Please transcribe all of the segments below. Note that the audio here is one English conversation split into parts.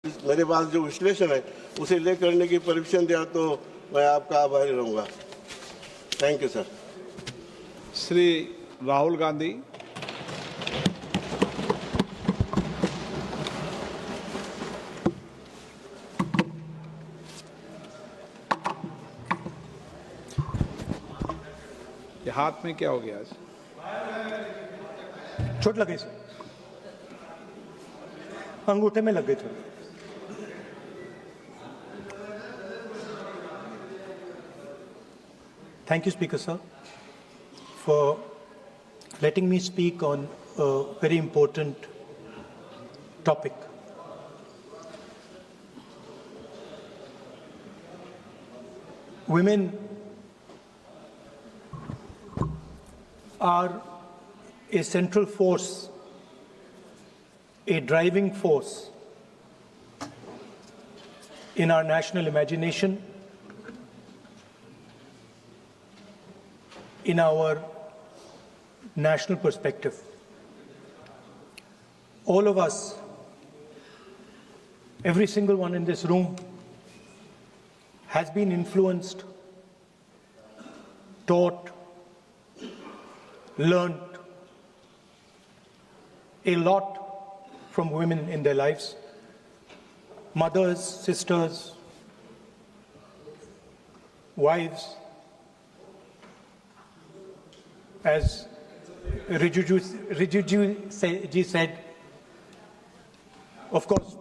मेरे पास जो विश्लेषण है उसे ले करने की परमिशन दिया तो मैं आपका आभारी रहूंगा। Thank you sir. Shri Rahul Gandhi. ये हाथ में क्या हो गया आज? चोट लगी सर, अंगूठे में लग गई थोड़ी। Thank you, Speaker Sir, for letting me speak on a very important topic. Women are a central force, a driving force in our national imagination, in our national perspective. All of us, every single one in this room, has been influenced, taught, learned a lot from women in their lives. Mothers, sisters, wives. As Rijuji said, of course,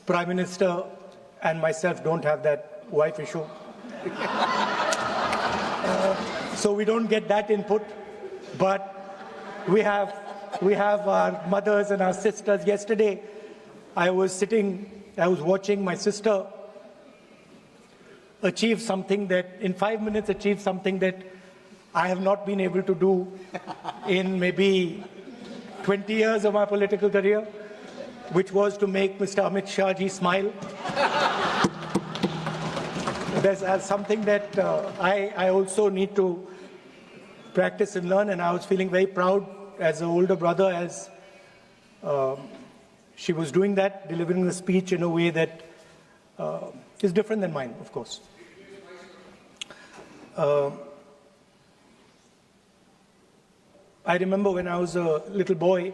Prime Minister and myself don't have that wife issue. So we don't get that input, but we have our mothers and our sisters. Yesterday, I was watching my sister achieve something that, in 5 minutes, achieve something that I have not been able to do in maybe 20 years of my political career, which was to make Mr. Amit Shah ji smile. There's something that I also need to practice and learn, and I was feeling very proud as an older brother as she was doing that, delivering the speech in a way that is different than mine, of course. I remember when I was a little boy,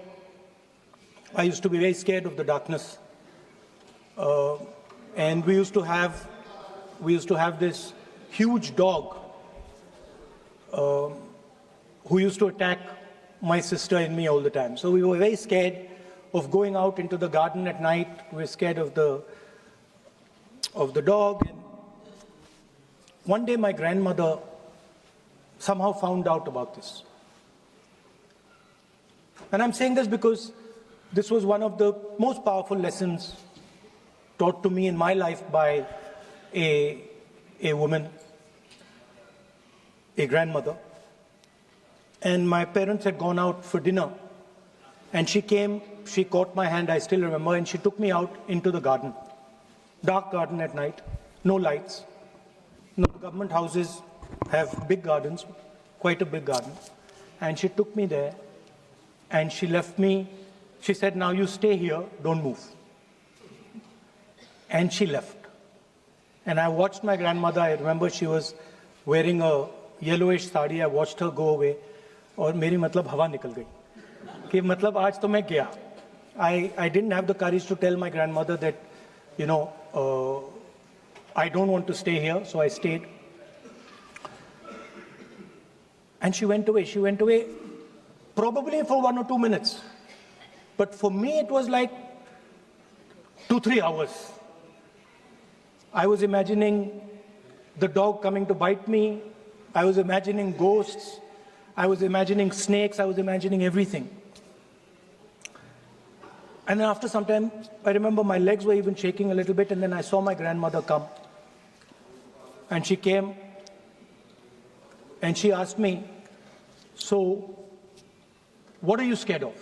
I used to be very scared of the darkness. And we used to have this huge dog who used to attack my sister and me all the time. So we were very scared of going out into the garden at night. We were scared of the dog. And one day my grandmother somehow found out about this. And I'm saying this because this was one of the most powerful lessons taught to me in my life by a woman, a grandmother. And my parents had gone out for dinner. And she came, she caught my hand, I still remember, and she took me out into the garden. Dark garden at night, no lights. No, government houses have big gardens, quite a big garden. And she took me there. And she left me, she said, now you stay here, don't move. And she left. And I watched my grandmother, I remember she was wearing a yellowish sari, I watched her go away, और मेरी मतलब हवा निकल गई कि मतलब आज तो मैं गया. I didn't have the courage to tell my grandmother that, you know, I don't want to stay here, so I stayed. And she went away. She went away probably for 1 or 2 minutes. But for me, it was like 2-3 hours. I was imagining the dog coming to bite me. I was imagining ghosts. I was imagining snakes. I was imagining everything. And then after some time, I remember my legs were even shaking a little bit, and then I saw my grandmother come. And she came, and she asked me, so, what are you scared of?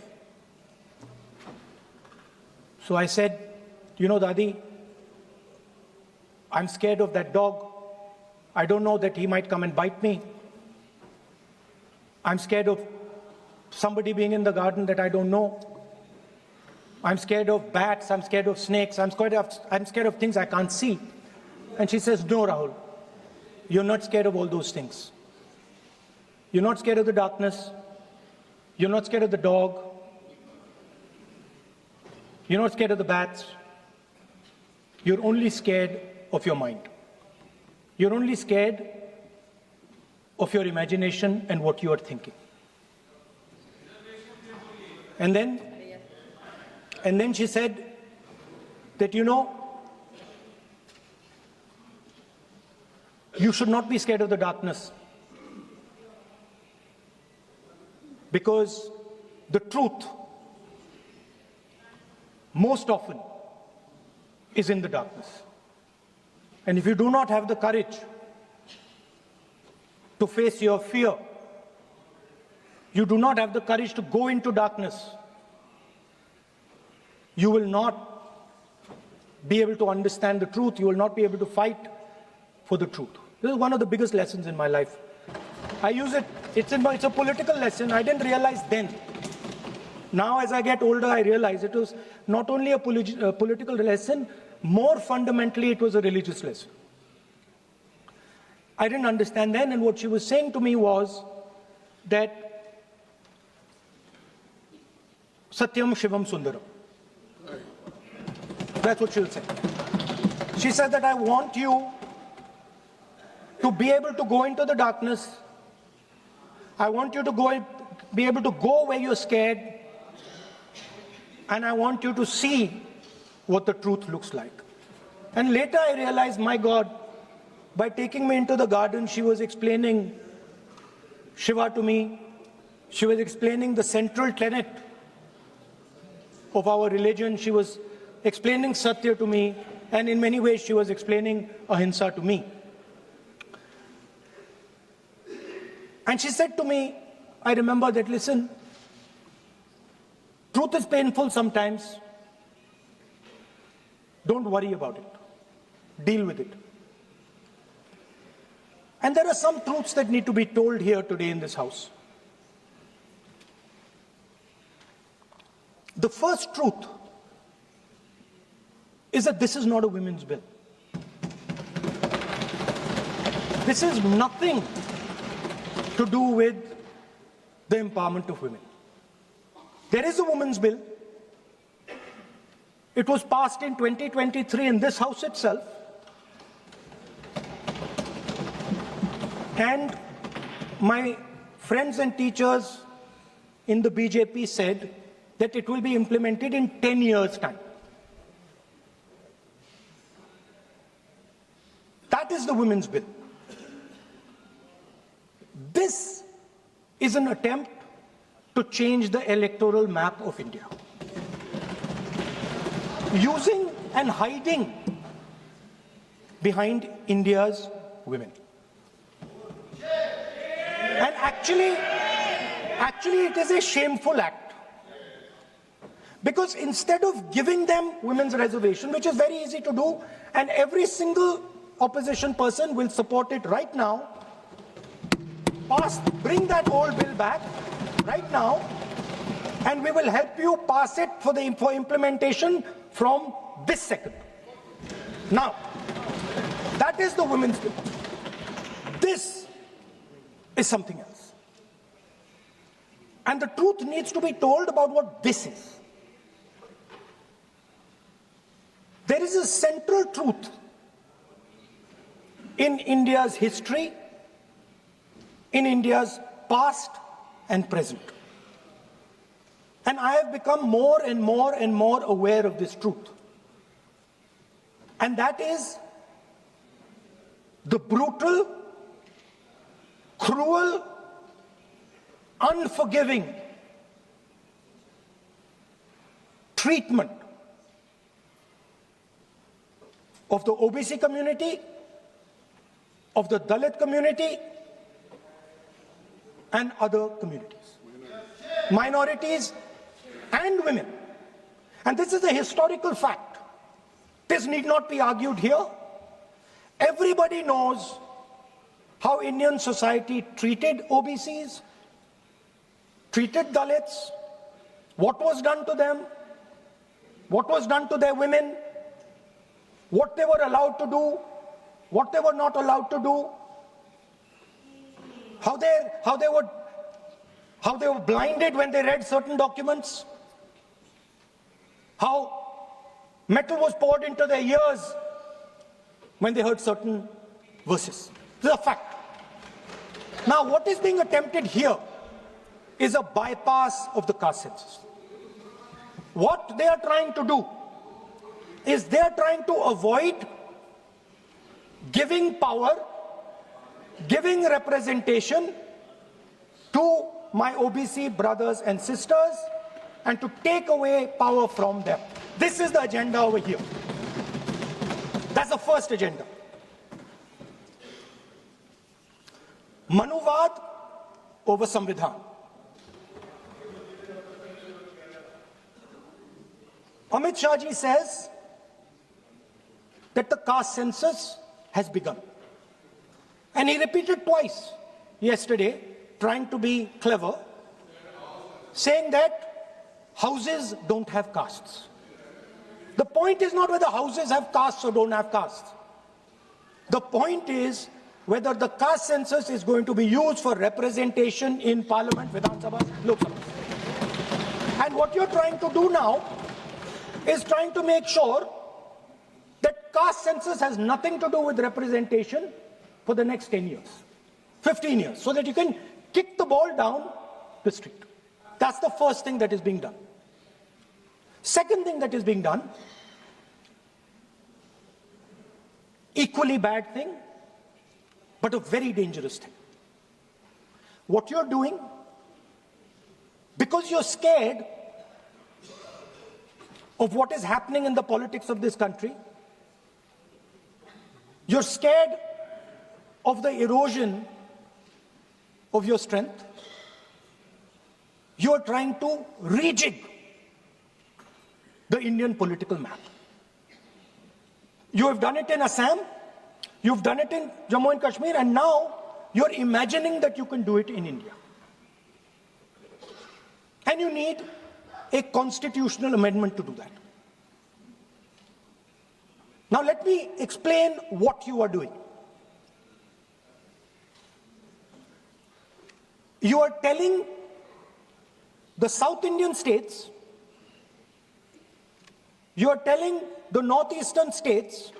So I said, you know, Dadi, I'm scared of that dog. I don't know that he might come and bite me. I'm scared of somebody being in the garden that I don't know. I'm scared of bats, I'm scared of snakes, I'm scared of things I can't see. And she says, no, Rahul, you're not scared of all those things. You're not scared of the darkness. You're not scared of the dog. You're not scared of the bats. You're only scared of your mind. You're only scared of your imagination and what you are thinking. And then she said that, you know, you should not be scared of the darkness, because the truth most often is in the darkness. And if you do not have the courage to face your fear, you do not have the courage to go into darkness, you will not be able to understand the truth. You will not be able to fight for the truth. This is one of the biggest lessons in my life. I use it, it's a political lesson. I didn't realize then. Now as I get older, I realize it was not only a political lesson, more fundamentally it was a religious lesson. I didn't understand then, and what she was saying to me was that Satyam Shivam Sundaram. That's what she'll say. She said that I want you to be able to go into the darkness. I want you to be able to go where you're scared. And I want you to see what the truth looks like. And later I realized, my God, by taking me into the garden, she was explaining Shiva to me. She was explaining the central tenet of our religion. She was explaining Satya to me, and in many ways she was explaining Ahimsa to me. And she said to me, I remember that, listen, truth is painful sometimes. Don't worry about it. Deal with it. And there are some truths that need to be told here today in this house. The first truth is that this is not a women's bill. This is nothing to do with the empowerment of women. There is a women's bill. It was passed in 2023 in this house itself. And my friends and teachers in the BJP said that it will be implemented in 10 years' time. That is the women's bill. This is an attempt to change the electoral map of India, using and hiding behind India's women. And actually it is a shameful act, because instead of giving them women's reservation, which is very easy to do, and every single opposition person will support it right now, bring that old bill back right now, and we will help you pass it for implementation from this second. Now, that is the women's bill. This is something else. And the truth needs to be told about what this is. There is a central truth in India's history, in India's past and present. And I have become more and more and more aware of this truth. And that is the brutal, cruel, unforgiving treatment of the OBC community, of the Dalit community, and other communities, minorities and women. And this is a historical fact. This need not be argued here. Everybody knows how Indian society treated OBCs, treated Dalits, what was done to them, what was done to their women, what they were allowed to do, what they were not allowed to do, how they were blinded when they read certain documents, how metal was poured into their ears when they heard certain verses. This is a fact. Now, what is being attempted here is a bypass of the caste census. What they are trying to do is they are trying to avoid giving power, giving representation to my OBC brothers and sisters and to take away power from them. This is the agenda over here. That's the first agenda. Manuvad over Samvidhan. Amit Shah ji says that the caste census has begun. And he repeated twice yesterday, trying to be clever, saying that houses don't have castes. The point is not whether houses have castes or don't have castes. The point is whether the caste census is going to be used for representation in Parliament, Vidhan Sabha, Lok Sabha. And what you're trying to do now is trying to make sure that caste census has nothing to do with representation for the next 10 years, 15 years, so that you can kick the ball down the street. That's the first thing that is being done. Second thing that is being done, equally bad thing, but a very dangerous thing. What you're doing, because you're scared of what is happening in the politics of this country, you're scared of the erosion of your strength, you're trying to rejig the Indian political map. You have done it in Assam, you've done it in Jammu and Kashmir, and now you're imagining that you can do it in India. And you need a constitutional amendment to do that. Now let me explain what you are doing. You are telling the South Indian states, you are telling the northeastern states,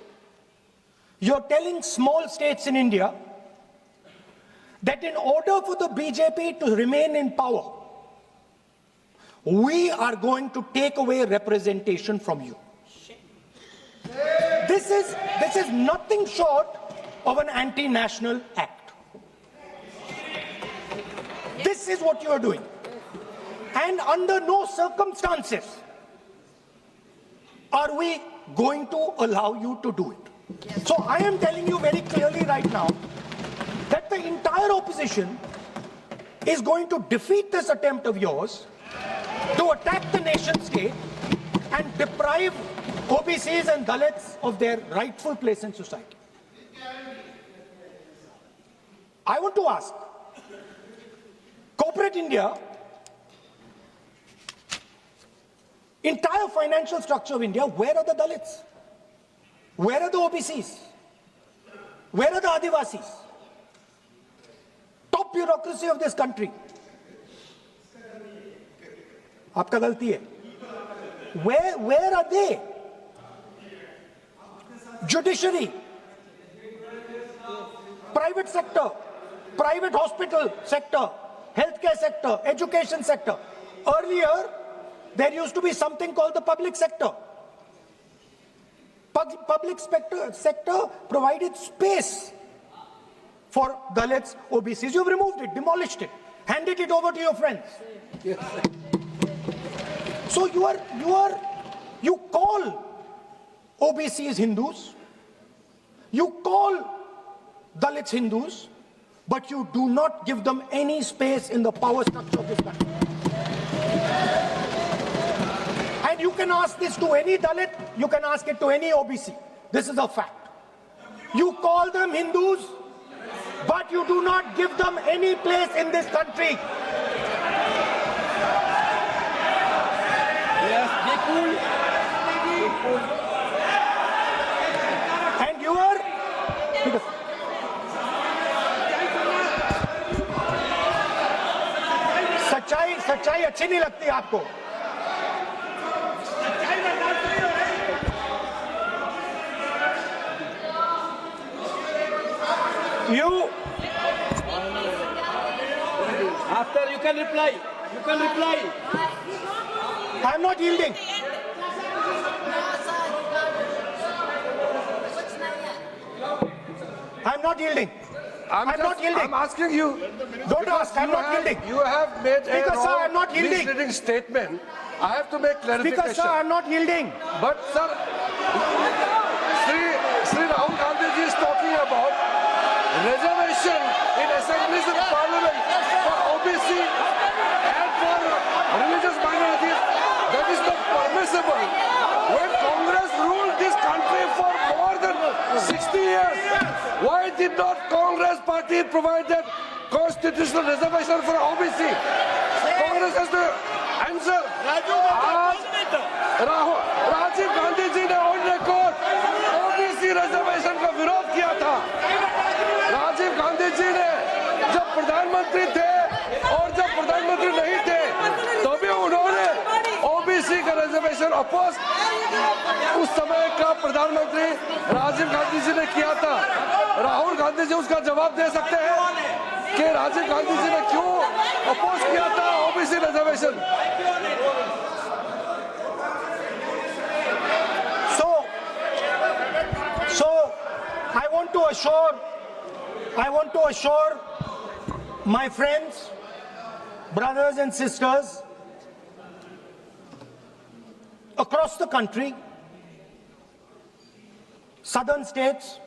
you are telling small states in India that in order for the BJP to remain in power, we are going to take away representation from you. This is nothing short of an anti-national act. This is what you are doing. And under no circumstances are we going to allow you to do it. So I am telling you very clearly right now that the entire opposition is going to defeat this attempt of yours to attack the nation state and deprive OBCs and Dalits of their rightful place in society. I want to ask, corporate India, entire financial structure of India, where are the Dalits? Where are the OBCs? Where are the Adivasis? Top bureaucracy of this country. आपका गलती है. Where are they? Judiciary, private sector, private hospital sector, healthcare sector, education sector. Earlier, there used to be something called the public sector. Public sector provided space for Dalits, OBCs. You've removed it, demolished it, handed it over to your friends. So you call OBCs Hindus, you call Dalits Hindus, but you do not give them any space in the power structure of this country. And you can ask this to any Dalit, you can ask it to any OBC. This is a fact. You call them Hindus, but you do not give them any place in this country. Yes, be cool. And you are सच्चाई अच्छी नहीं लगती आपको. You After you can reply. You can reply. I'm not yielding. I'm not yielding. I'm not yielding. I'm asking you. Don't ask. I'm not yielding. You have made Speaker, sir, I'm not yielding. misleading statement. I have to make clarification. Speaker, sir, I'm not yielding. But sir, Sri Rahul Gandhi ji is talking about reservation in assemblies and parliament for OBC and for religious minorities. That is not permissible. When Congress ruled this country for more than 60 years, why did not Congress party provide that constitutional reservation for OBC? Congress has to answer. Rajiv Gandhi ji ने on record OBC reservation का विरोध किया था. राजीव गांधी जी ने जब प्रधानमंत्री थे और जब प्रधानमंत्री नहीं थे तो भी उन्होंने ओबीसी का रिजर्वेशन अपोज उस समय का प्रधानमंत्री राजीव गांधी जी ने किया था. राहुल गांधी जी उसका जवाब दे सकते हैं कि राजीव गांधी जी ने क्यों अपोज किया था OBC reservation. So I want to assure my friends, brothers and sisters across the country, southern states,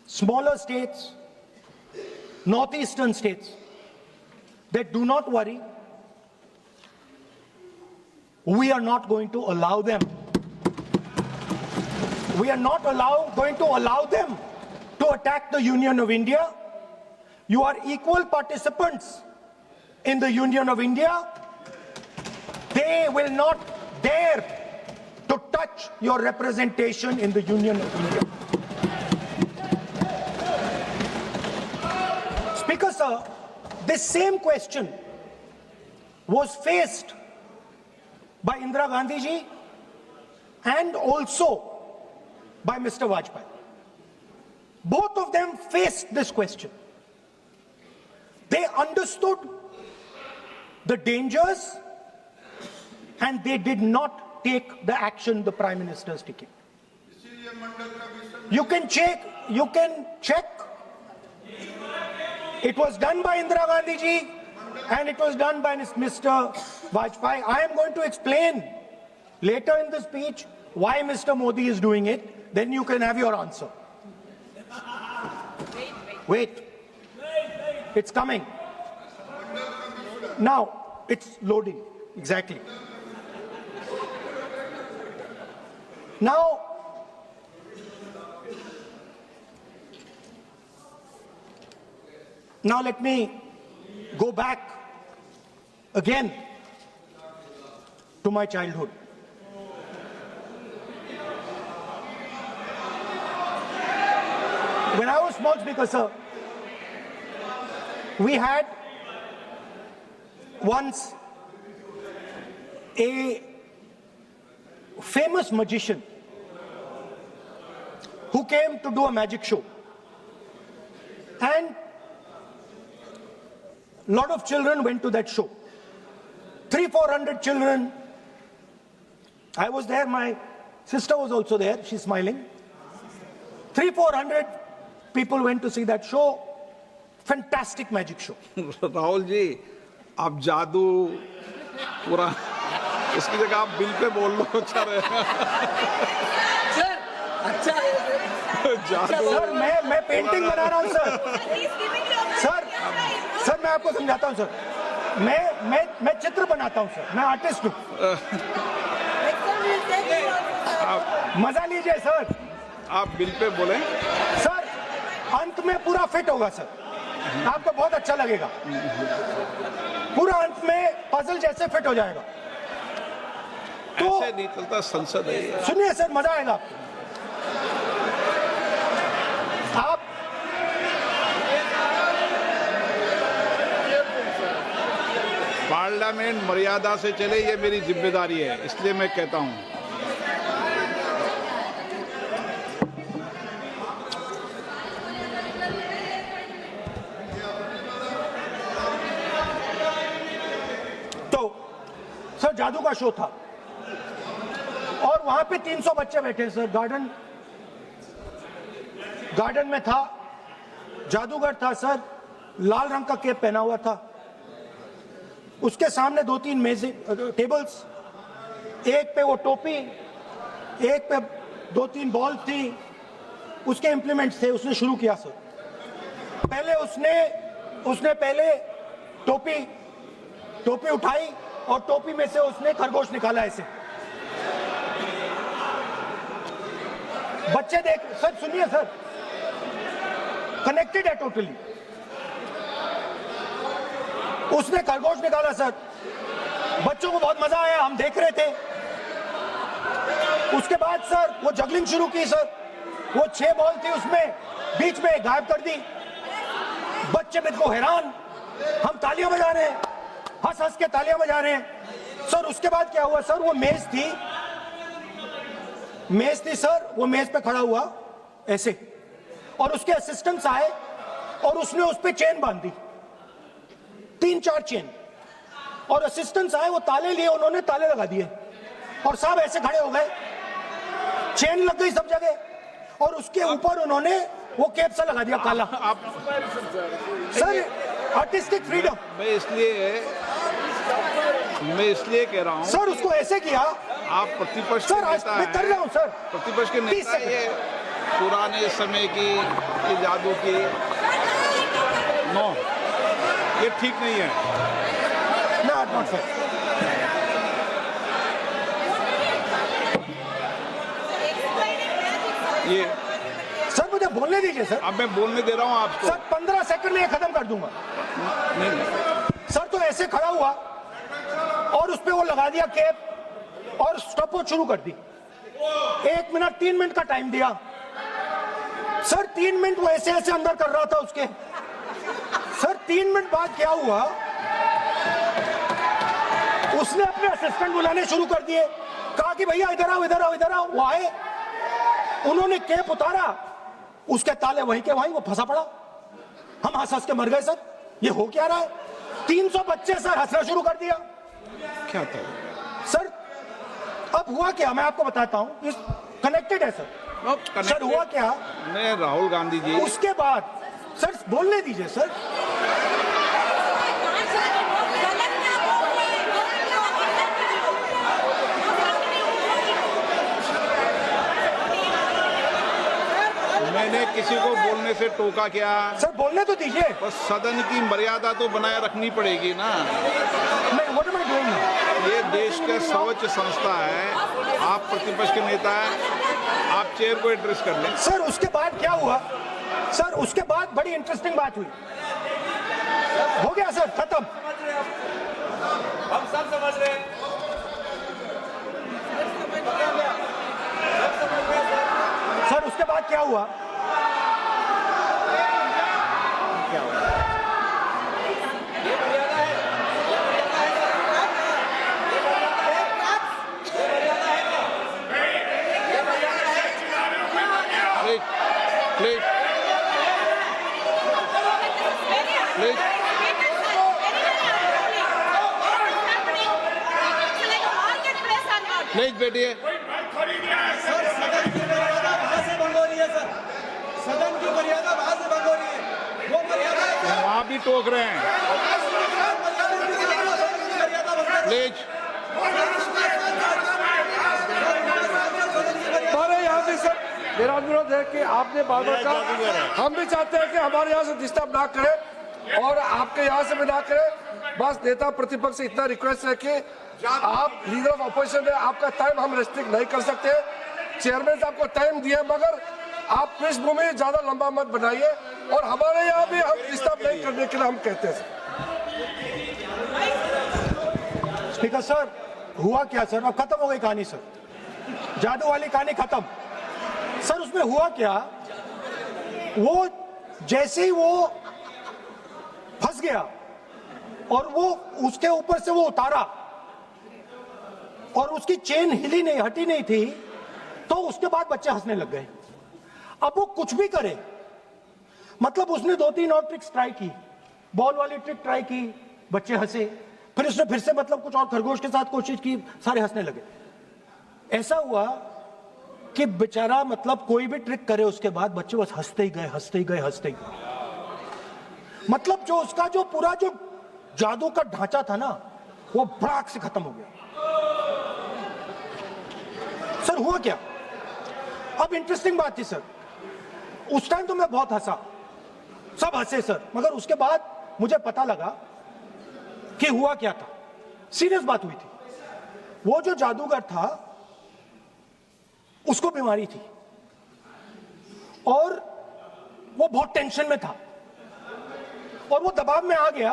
smaller states, northeastern states, that do not worry, we are not going to allow them. We are not going to allow them to attack the Union of India. You are equal participants in the Union of India. They will not dare to touch your representation in the Union of India. Speaker, sir, this same question was faced by Indira Gandhi ji and also by Mr. Vajpayee. Both of them faced this question. They understood the dangers and they did not take the action the Prime Minister is taking. You can check. It was done by Indira Gandhi ji and it was done by Mr. Vajpayee. I am going to explain later in the speech why Mr. Modi is doing it. Then you can have your answer. Wait. It's coming. Now, it's loading. Exactly. Now, let me go back again to my childhood. When I was small, Speaker, sir, we had once a famous magician who came to do a magic show. And a lot of children went to that show. 300-400 children. I was there, my sister was also there, she's smiling. 300-400 people went to see that show. Fantastic magic show. Rahul ji, आप जादू पूरा उसकी जगह आप bill pay बोल लो. अच्छा रहेगा. जादू. सर मैं पेंटिंग बना रहा हूँ सर मैं आपको समझाता हूँ सर. मैं चित्र बनाता हूँ सर. मैं आर्टिस्ट हूँ. मजा लीजिए सर. आप बिल पे बोले. सर अंत में पूरा फिट होगा सर. आपको बहुत अच्छा लगेगा. पूरा अंत में पजल जैसे फिट हो जाएगा. तो ऐसे नहीं चलता, संसद है ये। सुनिए सर, मजा आएगा आप पार्लियामेंट मर्यादा से चले, ये मेरी जिम्मेदारी है, इसलिए मैं कहता हूं। तो सर जादू का शो था और वहां पे 300 बच्चे बैठे सर। गार्डन में था, जादूगर था सर, लाल रंग का कैप पहना हुआ था। उसके सामने 2-3 मेजें, टेबल्स, एक पे वो टोपी, एक पे 2-3 बॉल थी, उसके इंप्लीमेंट्स थे। उसने शुरू किया सर। पहले उसने पहले टोपी उठाई और टोपी में से उसने खरगोश निकाला ऐसे। बच्चे देख सर, सुनिए सर, कनेक्टेड है टोटली। उसने खरगोश निकाला सर, बच्चों को बहुत मजा आया, हम देख रहे थे। उसके बाद सर वो जगलिंग शुरू की सर। वो 6 बॉल थी, उसमें बीच में गायब कर दी। बच्चे बिल्कुल हैरान, हम तालियां बजा रहे हैं, हंस हंस के तालियां बजा रहे हैं सर। उसके बाद क्या हुआ सर, वो मेज थी सर, वो मेज पे खड़ा हुआ ऐसे, और उसके असिस्टेंट्स आए और उसने उस पे चेन बांध दी, 3-4 चेन, और असिस्टेंट्स आए, वो ताले लिए, उन्होंने ताले लगा दिए और सब ऐसे खड़े हो गए। चेन लग गई सब जगह और उसके ऊपर उन्होंने वो कैप सा लगा दिया काला। Sir artistic freedom. मैं इसलिए कह रहा हूं सर उसको ऐसे किया। आप प्रतिपक्ष के सर नेता मैं कर रहा हूं सर। प्रतिपक्ष के 30 नेता, सेकंड। ये पुराने समय की ये जादू की नो, ये ठीक नहीं है। Not fair. ये सर मुझे बोलने दीजिए सर। अब मैं बोलने दे रहा हूं आपको। सर 15 सेकंड में ये खत्म कर दूंगा। नहीं, सर तो ऐसे खड़ा हुआ और उस पे वो लगा दिया कैप और स्टॉपवॉच शुरू कर दी। 1 मिनट 3 मिनट का टाइम दिया सर। 3 मिनट वो ऐसे ऐसे अंदर कर रहा था उसके। सर 3 मिनट बाद क्या हुआ, उसने अपने असिस्टेंट बुलाने शुरू कर दिए, कहा कि भैया इधर आओ इधर आओ इधर आओ। वो आए, उन्होंने कैप उतारा, उसके ताले वहीं के वहीं, वो फंसा पड़ा। हम हंस हंस के मर गए सर। ये हो क्या रहा है? 300 बच्चे सर हंसना शुरू कर दिया। क्या था सर अब हुआ क्या, मैं आपको बताता हूं। इस कनेक्टेड है सर। सर हुआ क्या, मैं राहुल गांधी जी, उसके बाद सर बोलने दीजिए सर। मैंने किसी को बोलने से टोका क्या? सर बोलने तो दीजिए। बस सदन की मर्यादा तो बनाए रखनी पड़ेगी ना। What am I doing now? ये देश का सर्वोच्च संस्था है, आप प्रतिपक्ष के नेता हैं, आप चेयर को एड्रेस कर लें। सर उसके बाद क्या हुआ सर, उसके बाद बड़ी इंटरेस्टिंग बात हुई। हो गया सर, खत्म। हम सब समझ रहे हैं। सर उसके बाद क्या हुआ, प्लीज प्लीज बैठिए। सदन की मर्यादा वहां से भंग हो रही है। वो मर्यादा वहां भी टोक रहे हैं। प्लीज हमारे यहाँ भी सर मेरा अनुरोध है कि आपने बार बार कहा, हम भी चाहते हैं कि हमारे यहाँ से डिस्टर्ब ना करें और आपके यहाँ से भी ना करें। बस नेता प्रतिपक्ष से इतना रिक्वेस्ट है कि आप लीडर ऑफ अपोजिशन है, आपका टाइम हम रेस्ट्रिक्ट नहीं कर सकते। चेयरमैन साहब को टाइम दिया, मगर आप पृष्ठभूमि ज्यादा लंबा मत बनाइए और हमारे यहाँ भी हम डिस्टर्ब नहीं करने के लिए हम कहते हैं। स्पीकर सर हुआ क्या सर? अब खत्म हो गई कहानी सर, जादू वाली कहानी खत्म। सर उसमें हुआ क्या, वो जैसे ही वो फंस गया और वो उसके ऊपर से वो उतारा और उसकी चेन हिली नहीं, हटी नहीं थी, तो उसके बाद बच्चे हंसने लग गए। अब वो कुछ भी करे, मतलब उसने 2-3 और ट्रिक्स ट्राई की, बॉल वाली ट्रिक ट्राई की, बच्चे हंसे, फिर उसने फिर से मतलब कुछ और खरगोश के साथ कोशिश की, सारे हंसने लगे। ऐसा हुआ कि बेचारा मतलब कोई भी ट्रिक करे उसके बाद बच्चे बस हंसते ही गए, हंसते ही गए, हंसते ही गए। मतलब जो उसका जो पूरा जो जादू का ढांचा था ना, वो भड़ाक से खत्म हो गया। सर हुआ क्या, अब इंटरेस्टिंग बात थी सर, उस टाइम तो मैं बहुत हंसा, सब हंसे सर, मगर उसके बाद मुझे पता लगा कि हुआ क्या था। सीरियस बात हुई थी। वो जो जादूगर था उसको बीमारी थी और वो बहुत टेंशन में था और वो दबाव में आ गया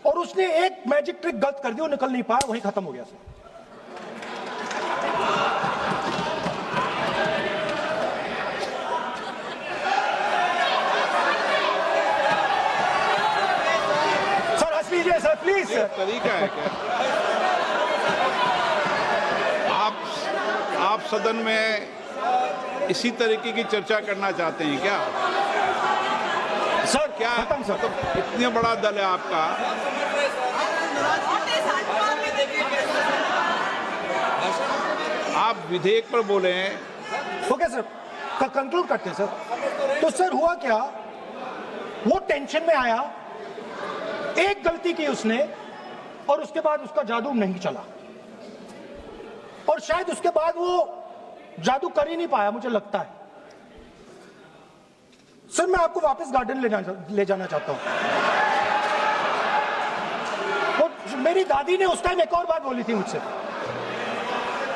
और उसने एक मैजिक ट्रिक गलत कर दी, वो निकल नहीं पाया, वहीं खत्म हो गया सर। सर हंस लीजिए सर, प्लीज सर। तरीका है क्या? आप सदन में इसी तरीके की चर्चा करना चाहते हैं क्या? सर क्या खत्म सर। मतलब इतने बड़ा दल है आपका, आप विधेयक पर बोले हैं। ओके सर, कंक्लूड करते हैं सर। तो सर हुआ क्या, वो टेंशन में आया, एक गलती की उसने और उसके बाद उसका जादू नहीं चला और शायद उसके बाद वो जादू कर ही नहीं पाया, मुझे लगता है। सर मैं आपको वापस गार्डन ले जाना चाहता हूं। और मेरी दादी ने उस टाइम एक और बात बोली थी मुझसे,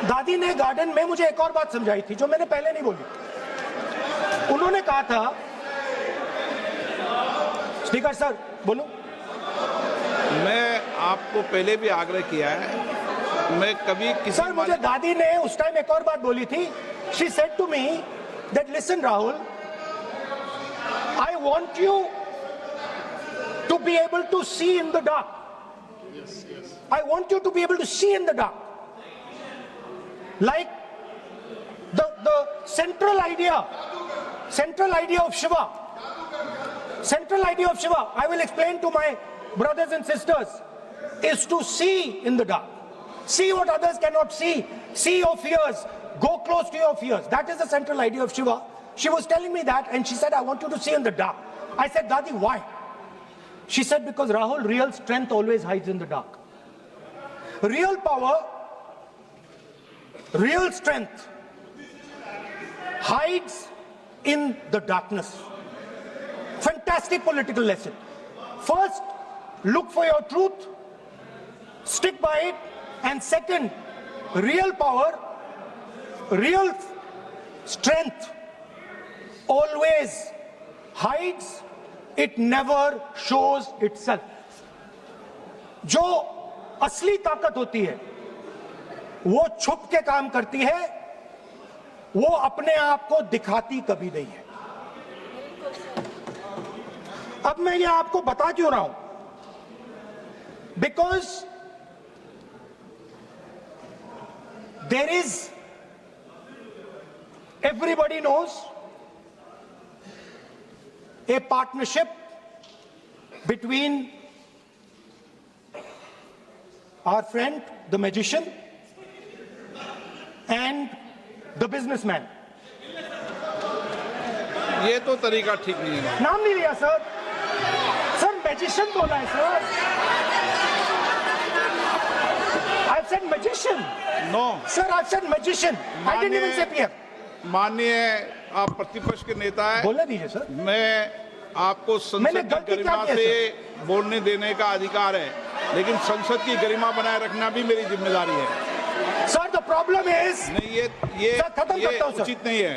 दादी ने गार्डन में मुझे एक और बात समझाई थी जो मैंने पहले नहीं बोली। उन्होंने कहा था, स्पीकर सर बोलूं? मैं आपको पहले भी आग्रह किया है, मैं कभी किसी सर मुझे दादी ने उस टाइम एक और बात बोली थी। She said to me that listen Rahul, I want you to be able to see in the dark. I want you to be able to see in the dark. Like the central idea of Shiva. Central idea of Shiva, I will explain to my brothers and sisters, is to see in the dark. See what others cannot see. See your fears. Go close to your fears. That is the central idea of Shiva. She was telling me that and she said, I want you to see in the dark. I said, Dadi, why? She said, because Rahul, real strength always hides in the dark. Real power, real strength hides in the darkness. Fantastic political lesson. First, look for your truth, stick by it, and second, real power, real strength always hides, it never shows itself. जो असली ताकत होती है वो छुप के काम करती है, वो अपने आप को दिखाती कभी नहीं है। अब मैं ये आपको बता क्यों रहा हूं? Because there is, everybody knows, a partnership between our friend, the magician, and the businessman. ये तो तरीका ठीक नहीं है। नाम नहीं लिया सर, सर मैजिशियन बोला है sir. I've said magician. No. Sir, I've said magician. I didn't even say PM. माननीय आप प्रतिपक्ष के नेता है, बोलने दीजिए सर। मैं आपको संसद की गरिमा से बोलने देने का अधिकार है, लेकिन संसद की गरिमा बनाए रखना भी मेरी जिम्मेदारी है। Sir, the problem is. नहीं, ये सर, खत्म करता हूं, सर। उचित नहीं है।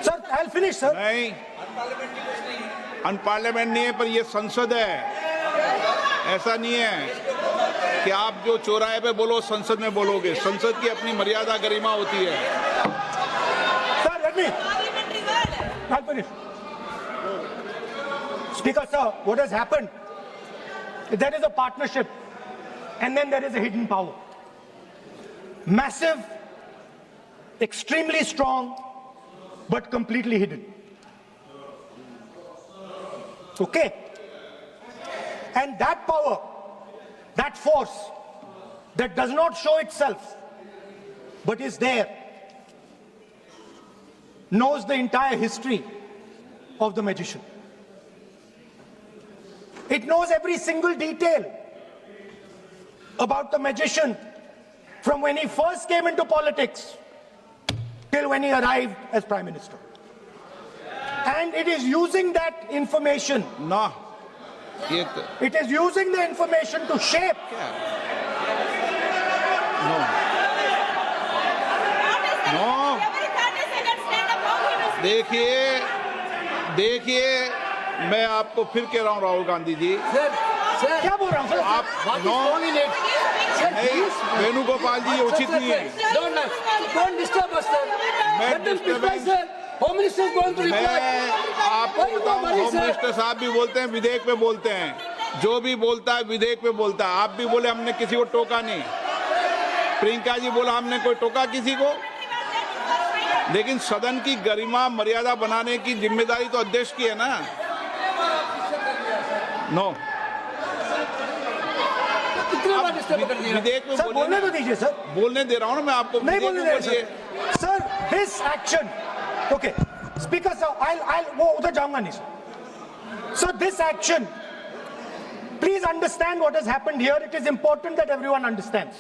Sir, I'll finish, sir. नहीं, अनपार्लियामेंट नहीं है, पर ये संसद है, ऐसा नहीं है। कि आप जो चौराहे पे बोलो संसद में बोलोगे। संसद की अपनी मर्यादा गरिमा होती है। Sir, let me. I'll finish. Speaker, sir, what has happened? There is a partnership, and then there is a hidden power. Massive, extremely strong, but completely hidden. Okay? And that power, that force, that does not show itself, but is there, knows the entire history of the magician. It knows every single detail about the magician from when he first came into politics till when he arrived as Prime Minister. And it is using that information, ना ये तो it is using the information to shape no no देखिए मैं आपको फिर कह रहा हूँ राहुल गांधी जी, Sir, sir, क्या बोल रहा हूँ सर? आप what is no wrong in it? Sir, नहीं please. वेणुगोपाल जी ये उचित नहीं है। Don't disturb us, sir. Let them reply, sir. Home Minister is going to reply. मैं आपको Why you बताऊं, worry, होम sir? मिनिस्टर साहब भी बोलते हैं, विधेयक पे बोलते हैं, जो भी बोलता है विधेयक पे बोलता है। आप भी बोले हमने किसी को टोका नहीं, प्रियंका जी बोला हमने कोई टोका किसी को, लेकिन सदन की गरिमा मर्यादा बनाने की जिम्मेदारी तो अध्यक्ष की है ना। नो कितने बार disturb कर दिया? विधेयक में सर बोलने तो दीजिए सर, बोलने दे रहा हूँ ना मैं आपको। नहीं विधेयक बोलने में दे रहे sir. Sir this action, okay speaker sir, I'll वो उधर जाऊंगा नहीं sir. So this action, please understand what has happened here. It is important that everyone understands.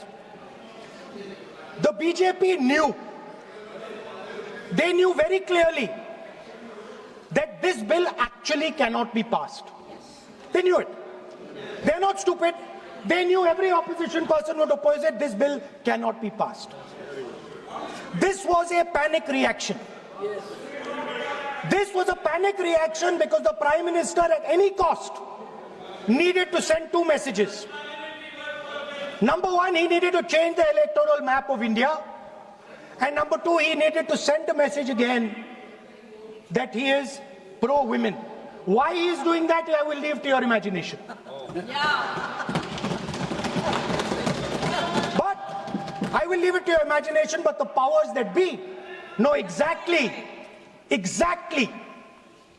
The BJP knew, they knew very clearly that this bill actually cannot be passed. They knew it. They're not stupid. They knew every opposition person would oppose it. This bill cannot be passed. This was a panic reaction. This was a panic reaction because the Prime Minister at any cost needed to send two messages. Number one, he needed to change the electoral map of India. And number two, he needed to send a message again that he is pro-women. Why he is doing that, I will leave to your imagination. But I will leave it to your imagination, but the powers that be know exactly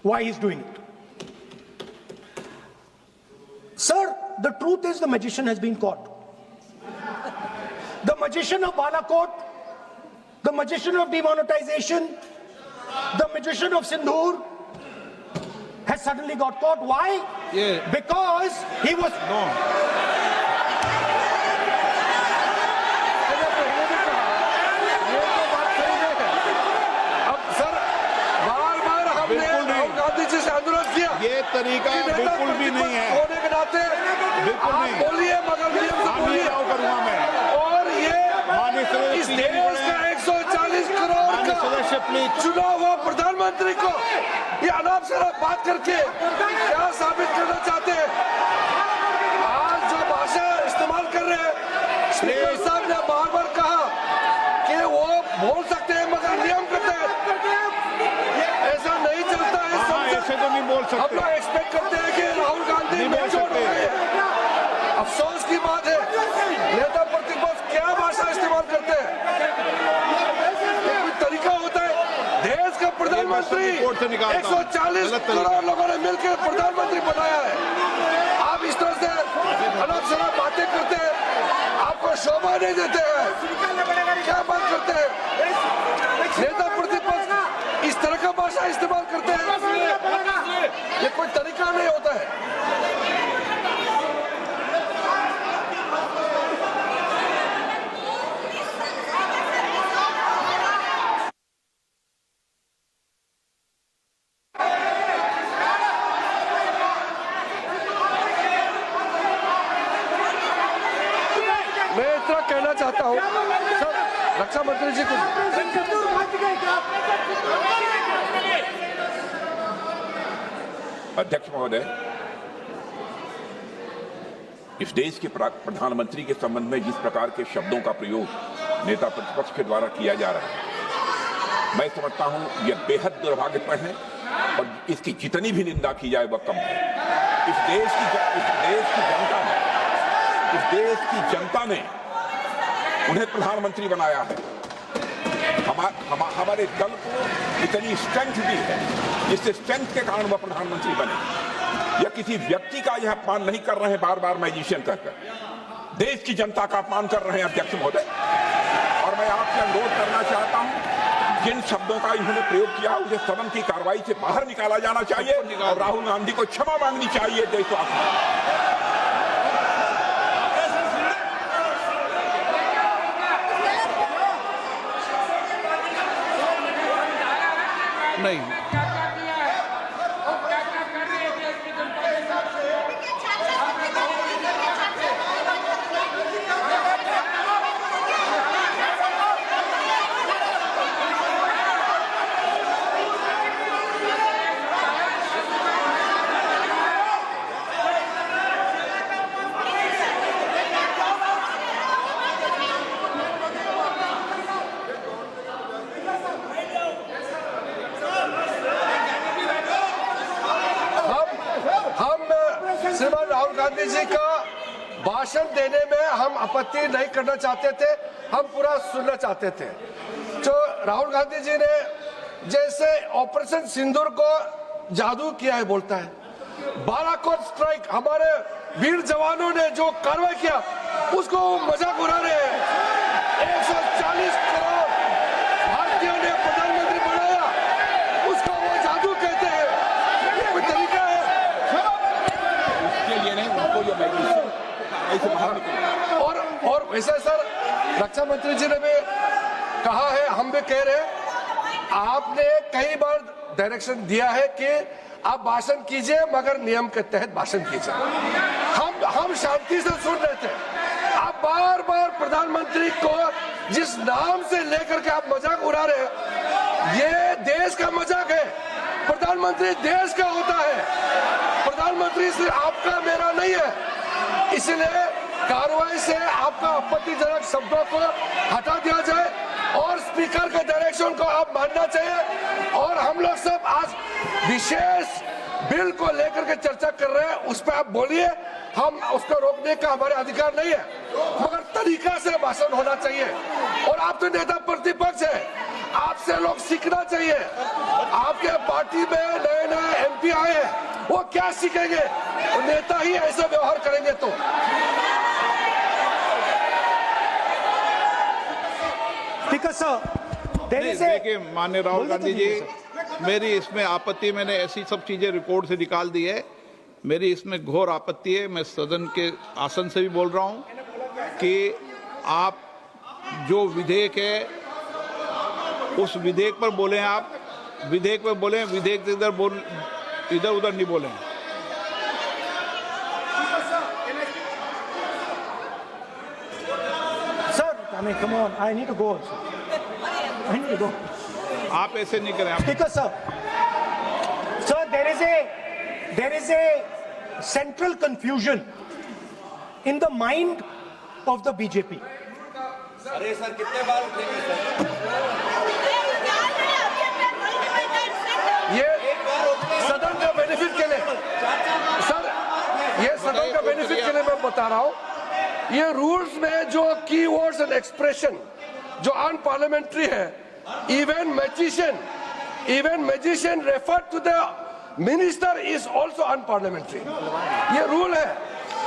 why he's doing it. Sir, the truth is the magician has been caught. The magician of Balakot, the magician of demonetization, the magician of Sindhur has suddenly got caught. Why? Yeah. Because he was... no ये तो बात सही है। अब sir बार-बार हमने बिल्कुल नहीं। राहुल गांधी जी से अनुरोध किया ये तरीका कि नेता बिल्कुल भी नहीं है। होने के नाते बिल्कुल आप नहीं। बोलिए, मगर नियम से हम ये बोलिए। अलाउ करूंगा मैं। और ये माननीय सदस्य इस प्लीज देश बोले। का 140 करोड़ माननीय का सदस्य प्लीज। चुना हुआ प्रधानमंत्री को ये अनाप शराब बात करके क्या साबित करना चाहते हैं? आज जो भाषा इस्तेमाल कर रहे हैं, स्पीकर साहब ने बार-बार कहा कि वो बोल सकते हैं मगर नियम करते हैं। ऐसा नहीं चलता है। हाँ, ऐसे तो नहीं बोल हम सकते। लोग एक्सपेक्ट करते हैं कि राहुल गांधी नहीं बोल मेच्योर हो सकते। गए हैं। अफसोस की बात है, नेता प्रतिपक्ष क्या भाषा इस्तेमाल करते हैं? कोई तरीका होता है? देश का प्रधानमंत्री रिपोर्ट से निकालता हूं। 140 गलत तरीका। करोड़ लोगों ने मिलकर प्रधानमंत्री बनाया है। आप इस तरह से अनाप शराब बातें करते हैं, आपको शोभा नहीं देते हैं। क्या बात करते हैं? नेता प्रतिपक्ष इस तरह का भाषा इस्तेमाल करते हैं, ये कोई तरीका नहीं होता है। मैं इतना कहना चाहता हूँ सर, रक्षा मंत्री जी कुछ अध्यक्ष महोदय, इस देश के प्रधानमंत्री के संबंध में जिस प्रकार के शब्दों का प्रयोग नेता प्रतिपक्ष के द्वारा किया जा रहा है, मैं समझता हूं यह बेहद दुर्भाग्यपूर्ण है और इसकी जितनी भी निंदा की जाए वह कम है। इस देश की जनता ने उन्हें प्रधानमंत्री बनाया है। हमारे दल को इतनी स्ट्रेंथ दी है जिससे स्ट्रेंथ के कारण वह प्रधानमंत्री बने। या किसी व्यक्ति का यह अपमान नहीं कर रहे हैं बार बार मैजिशियन कहकर, देश की जनता का अपमान कर रहे हैं अध्यक्ष महोदय। और मैं आपसे अनुरोध करना चाहता हूं, जिन शब्दों का इन्होंने प्रयोग किया उसे सदन की कार्रवाई से बाहर निकाला जाना चाहिए और राहुल गांधी को क्षमा मांगनी चाहिए देशवासियों। नहीं, श्रीमान राहुल गांधी जी का भाषण देने में हम आपत्ति नहीं करना चाहते थे, हम पूरा सुनना चाहते थे। जो राहुल गांधी जी ने जैसे ऑपरेशन सिंदूर को जादू किया है बोलता है, बालाकोट स्ट्राइक हमारे वीर जवानों ने जो कार्रवाई किया उसको मजाक उड़ा रहे हैं। 140 करोड़ भारतीयों ने प्रधानमंत्री बनाया, उसको वो जादू कहते हैं। ये कोई तरीका है? और वैसे सर रक्षा मंत्री जी ने भी कहा है, हम भी कह रहे हैं, आपने कई बार डायरेक्शन दिया है कि आप भाषण कीजिए मगर नियम के तहत भाषण कीजिए। हम शांति से सुन रहे थे, आप बार बार प्रधानमंत्री को जिस नाम से लेकर के आप मजाक उड़ा रहे हैं, ये देश का मजाक है। प्रधानमंत्री देश का होता है, प्रधानमंत्री सिर्फ आपका मेरा नहीं है। इसलिए कार्रवाई से आपका आपत्तिजनक शब्दों को हटा दिया जाए और स्पीकर के डायरेक्शन को आप मानना चाहिए। और हम लोग सब आज विशेष बिल को लेकर के चर्चा कर रहे हैं, उस पर आप बोलिए, हम उसको रोकने का हमारे अधिकार नहीं है, मगर तरीका से भाषण होना चाहिए। और आप तो नेता प्रतिपक्ष है, आपसे लोग सीखना चाहिए। आपके पार्टी में नए नए MP आए हैं, वो क्या सीखेंगे? नेता ही ऐसा व्यवहार करेंगे तो। देखिए माननीय राहुल गांधी जी, मेरी इसमें आपत्ति, मैंने ऐसी सब चीजें रिकॉर्ड से निकाल दी है, मेरी इसमें घोर आपत्ति है। मैं सदन के आसन से भी बोल रहा हूं कि आप जो विधेयक है उस विधेयक पर बोले, आप विधेयक पर बोले, विधेयक से इधर उधर नहीं बोले। Sir, I mean, come on, I need to go. I need to go. आप ऐसे नहीं करें। Speaker, sir. Sir, there is a central confusion in the mind of the BJP. अरे सर कितने बार उठेंगे सर? ये सदन का बेनिफिट के लिए सर, ये सदन का बेनिफिट के लिए मैं बता रहा हूँ, ये रूल्स में जो की वर्ड्स एंड एक्सप्रेशन जो अनपार्लियामेंट्री है, even magician refer to the minister is also unparliamentary. ये रूल है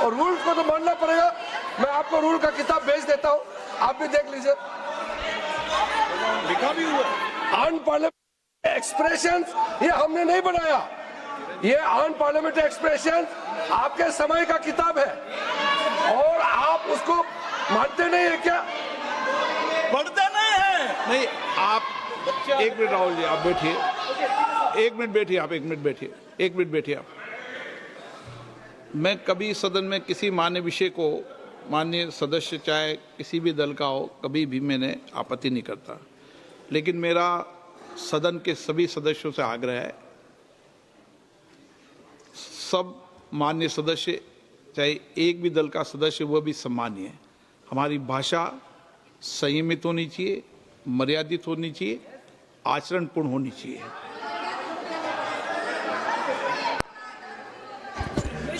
और रूल्स को तो मानना पड़ेगा। मैं आपको रूल का किताब भेज देता हूँ, आप भी देख लीजिए। लिखा भी हुआ अनपार्लियामेंट्री एक्सप्रेशन ये हमने नहीं बनाया, ये अनपार्लियामेंट्री एक्सप्रेशन आपके समय का किताब है और आप उसको मानते नहीं है क्या? पढ़ते नहीं है। नहीं, आप एक मिनट राहुल जी, आप बैठिए, एक मिनट बैठिए, आप एक मिनट बैठिए, एक मिनट बैठिए आप। मैं कभी सदन में किसी मान्य विषय को, माननीय सदस्य चाहे किसी भी दल का हो, कभी भी मैंने आपत्ति नहीं करता, लेकिन मेरा सदन के सभी सदस्यों से आग्रह है, सब माननीय सदस्य चाहे एक भी दल का सदस्य, वह भी सम्मानीय है। हमारी भाषा संयमित होनी चाहिए, मर्यादित होनी चाहिए, आचरणपूर्ण होनी चाहिए।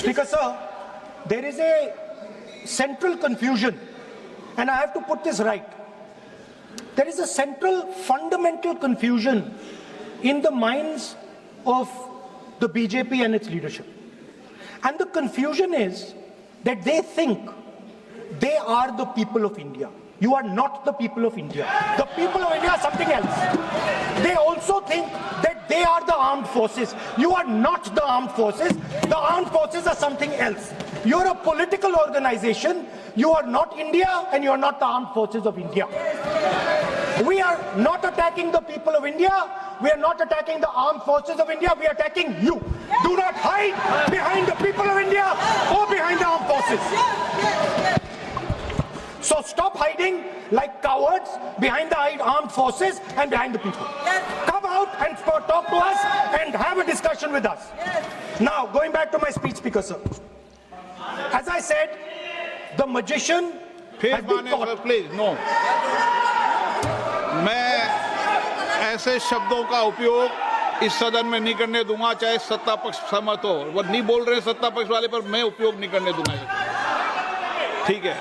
Speaker sir, there is a central confusion, and I have to put this right. There is a central fundamental confusion in the minds of the BJP and its leadership. And the confusion is that they think they are the people of India. You are not the people of India. The people of India are something else. They also think that they are the armed forces. You are not the armed forces. The armed forces are something else. You're a political organization. You are not India, and you are not the armed forces of India. We are not attacking the people of India. We are not attacking the armed forces of India. We are attacking you. Do not hide behind the people of India or behind the armed forces. So stop hiding like cowards behind the armed forces and behind the people. Come out and talk to us and have a discussion with us. Now, going back to my speech, Speaker sir. As I said, the magician has been caught. Please no, मैं ऐसे शब्दों का उपयोग इस सदन में नहीं करने दूंगा, चाहे सत्ता पक्ष सहमत हो। वो नहीं बोल रहे सत्ता पक्ष वाले, पर मैं उपयोग नहीं करने दूंगा। ठीक है,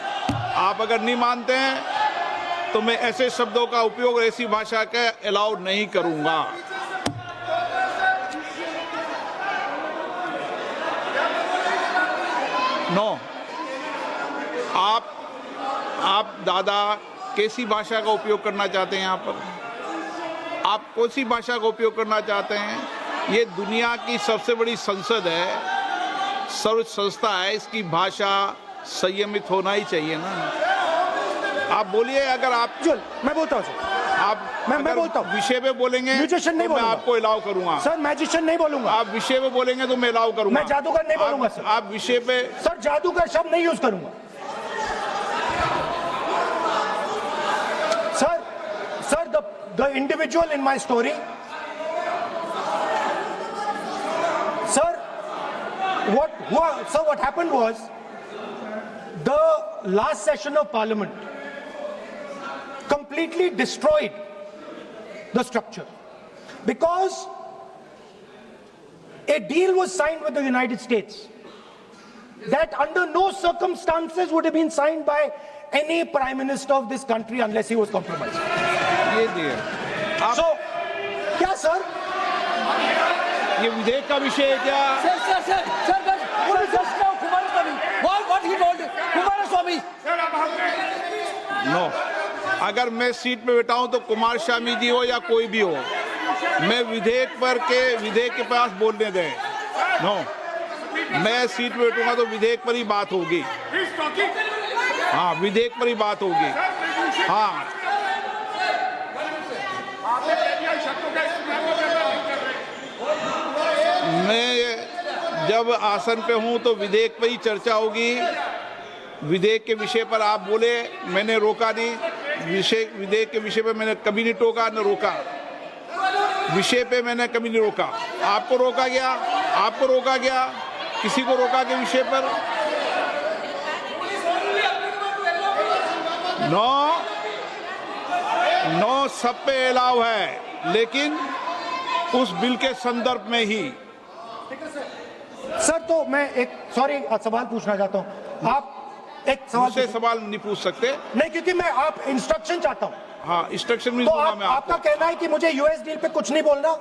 आप अगर नहीं मानते हैं तो मैं ऐसे शब्दों का उपयोग, ऐसी भाषा का अलाउ नहीं करूंगा। नो, आप दादा कैसी भाषा का उपयोग करना चाहते हैं? यहाँ पर आप कौन सी भाषा का उपयोग करना चाहते हैं? ये दुनिया की सबसे बड़ी संसद है, सर्व संस्था है, इसकी भाषा संयमित होना ही चाहिए ना। आप बोलिए, अगर आप मैं बोलता हूँ सर, आप मैं बोलता हूँ, विषय पे बोलेंगे म्यूजिशियन नहीं तो मैं बोलूंगा। आपको अलाउ करूंगा। सर मैजिशियन नहीं बोलूंगा। आप विषय पे बोलेंगे तो मैं अलाउ करूंगा। मैं जादूगर नहीं बोलूंगा सर। आप विषय पे, सर जादूगर शब्द नहीं यूज करूंगा। Sir the individual in my story, sir, what happened was, the last session of Parliament completely destroyed the structure, because a deal was signed with the United States that under no circumstances would have been signed by any prime minister of this country unless he was compromised. ये दिए So, क्या sir? ये विधेयक का विषय है क्या? Sir, just now Kumaraswamy. What he told Kumaraswamy? No, अगर मैं सीट पे बैठा हूं तो कुमार स्वामी जी हो या कोई भी हो, मैं विधेयक के पास बोलने दें। नो, मैं सीट पे बैठूंगा तो विधेयक पर ही बात होगी। हाँ, विधेयक पर ही बात होगी। हाँ, मैं जब आसन पे हूं तो विधेयक पर ही चर्चा होगी। विधेयक के विषय पर आप बोले, मैंने रोका नहीं। विधेयक के विषय पे मैंने कभी नहीं टोका न रोका। विषय पे मैंने कभी नहीं रोका। आपको रोका गया, किसी को रोका के विषय पर? नो, सब पे अलाउ है, लेकिन उस बिल के संदर्भ में ही। सर तो मैं एक सवाल पूछना चाहता हूं। आप एक सवाल नहीं पूछ सकते। नहीं, क्योंकि मैं आप इंस्ट्रक्शन चाहता हूं। हाँ, इंस्ट्रक्शन भी तो दूंगा मैं आपको। आपका कहना है कि मुझे यूएस डील पे कुछ नहीं बोलना?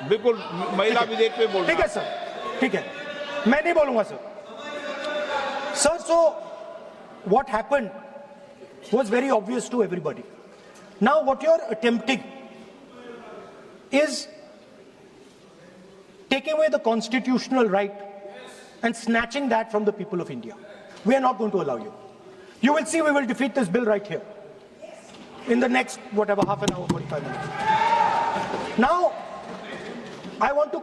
बिल्कुल, महिला विधेयक पे बोलना। ठीक है सर, ठीक है, मैं नहीं बोलूंगा sir. So what happened was very obvious to everybody. Now what you're attempting is taking away the constitutional right and snatching that from the people of India. We are not going to allow you. You will see, we will defeat this bill right here in the next, whatever, half an hour, 45 minutes. Now, I want to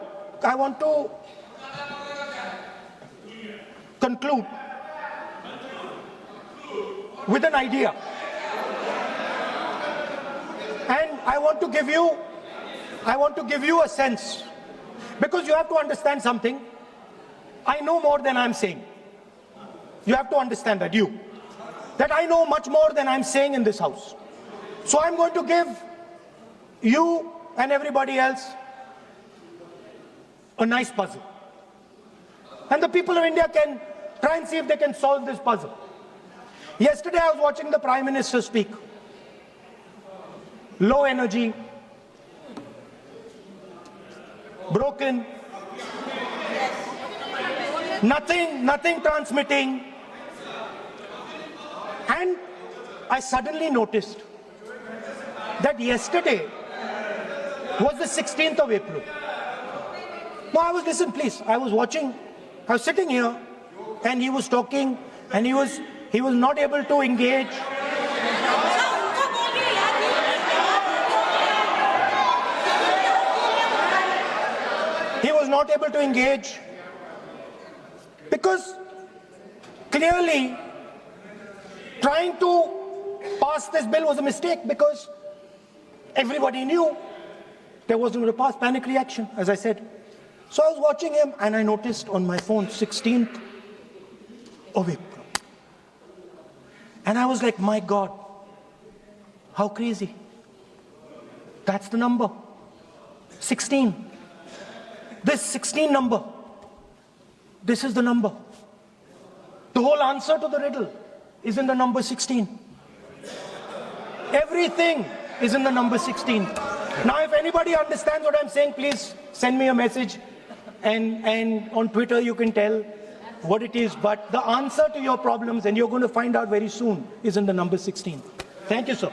conclude with an idea. And I want to give you a sense, because you have to understand something. I know more than I'm saying. You have to understand that, that I know much more than I'm saying in this house. So I'm going to give you and everybody else a nice puzzle. And the people of India can try and see if they can solve this puzzle. Yesterday I was watching the Prime Minister speak. Low energy, broken, nothing transmitting. And I suddenly noticed that yesterday was the 16th of April. No, listen please, I was sitting here and he was talking and he was not able to engage. He was not able to engage because clearly trying to pass this bill was a mistake because everybody knew there wasn't going to pass. Panic reaction, as I said. So I was watching him and I noticed on my phone 16th of April. And I was like, my God, how crazy. That's the number. 16. This 16 number. This is the number. The whole answer to the riddle is in the number 16. Everything is in the number 16. Now, if anybody understands what I'm saying, please send me a message. And on Twitter, you can tell what it is. But the answer to your problems, and you're going to find out very soon, is in the number 16. Thank you, sir.